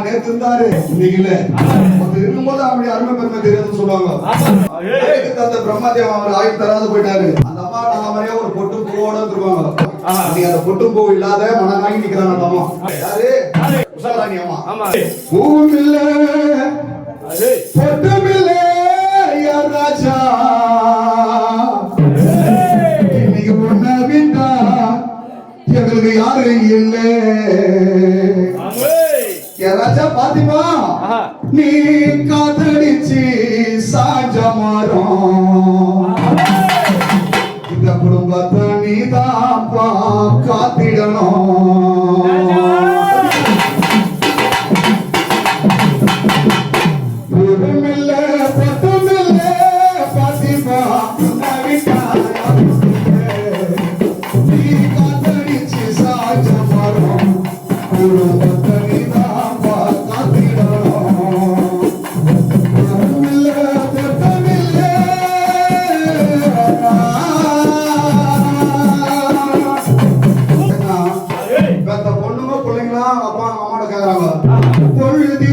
நேத்து இருந்தாரு இன்னைக்கு இல்ல. இருக்கும்போது அப்படி அருமை பெருமை தெரியாதுன்னு சொல்லுவாங்க. அந்த பிரம்மாதேவன் அவர் ஆயுள் தராது போயிட்டாரு. அந்த அம்மா நாங்க மாதிரியே ஒரு பொட்டு பூவோட இருப்பாங்க. நீங்க அந்த பொட்டு பூ இல்லாத மனம் வாங்கி நிக்கிறாங்க அந்த அம்மா. யாரு? உஷாராணி அம்மா. பூவும் இல்ல பொட்டும் இல்ல யார் ராஜா இன்னைக்கு ஒன்ன விட்டா எங்களுக்கு யாரு இல்ல. ராஜா பாத்திமா நீ காத்தடிச்சு சாஞ்ச மரம் இந்த குடும்பத்தை நீதான் காத்திடணும். பொண்ணுங்க பிள்ளைங்களா அப்பா அம்மாவோட கேக்குறாங்க பொழுதி